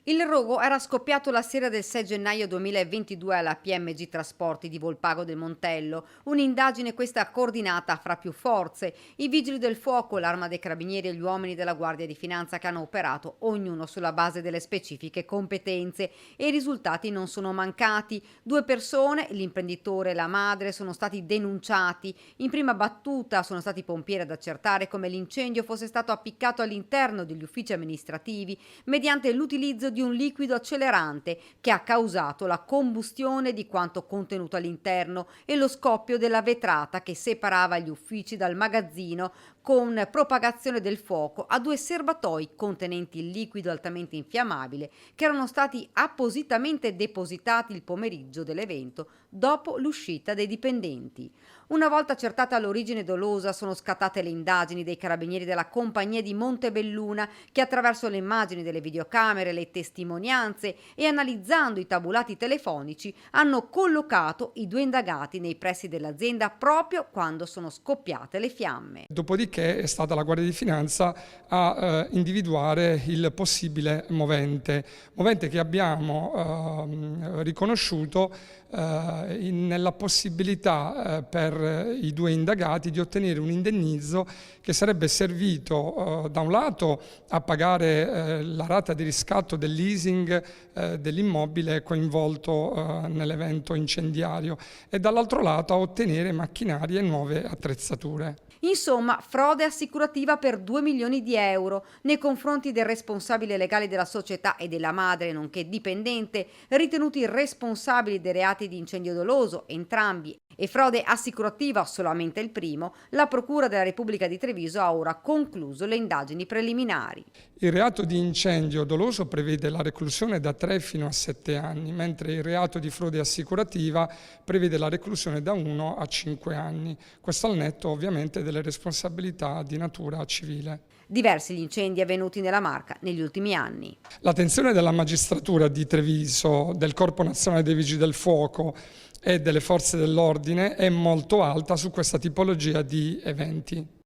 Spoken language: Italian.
Il rogo era scoppiato la sera del 6 gennaio 2022 alla PMG Trasporti di Volpago del Montello, un'indagine questa coordinata fra più forze, i vigili del fuoco, l'Arma dei Carabinieri e gli uomini della Guardia di Finanza che hanno operato ognuno sulla base delle specifiche competenze e i risultati non sono mancati. Due persone, l'imprenditore e la madre, sono stati denunciati. In prima battuta sono stati i pompieri ad accertare come l'incendio fosse stato appiccato all'interno degli uffici amministrativi mediante l'utilizzo di un liquido accelerante che ha causato la combustione di quanto contenuto all'interno e lo scoppio della vetrata che separava gli uffici dal magazzino con propagazione del fuoco a due serbatoi contenenti il liquido altamente infiammabile che erano stati appositamente depositati il pomeriggio dell'evento dopo l'uscita dei dipendenti. Una volta accertata l'origine dolosa sono scattate le indagini dei carabinieri della compagnia di Montebelluna che attraverso le immagini delle videocamere, le testimonianze e analizzando i tabulati telefonici hanno collocato i due indagati nei pressi dell'azienda proprio quando sono scoppiate le fiamme. Dopodiché è stata la Guardia di Finanza a individuare il possibile movente che abbiamo riconosciuto nella possibilità per i due indagati di ottenere un indennizzo che sarebbe servito da un lato a pagare la rata di riscatto del leasing dell'immobile coinvolto nell'evento incendiario e dall'altro lato a ottenere macchinari e nuove attrezzature. Insomma, frode assicurativa per 2 milioni di euro nei confronti del responsabile legale della società e della madre, nonché dipendente, ritenuti responsabili dei reati di incendio doloso, entrambi, e frode assicurativa solamente il primo. La Procura della Repubblica di Treviso ha ora concluso le indagini preliminari. Il reato di incendio doloso prevede la reclusione da 3 fino a 7 anni, mentre il reato di frode assicurativa prevede la reclusione da 1 a 5 anni. Questo al netto ovviamente delle responsabilità di natura civile. Diversi gli incendi avvenuti nella Marca negli ultimi anni. L'attenzione della magistratura di Treviso, del Corpo Nazionale dei Vigili del Fuoco e delle Forze dell'Ordine è molto alta su questa tipologia di eventi.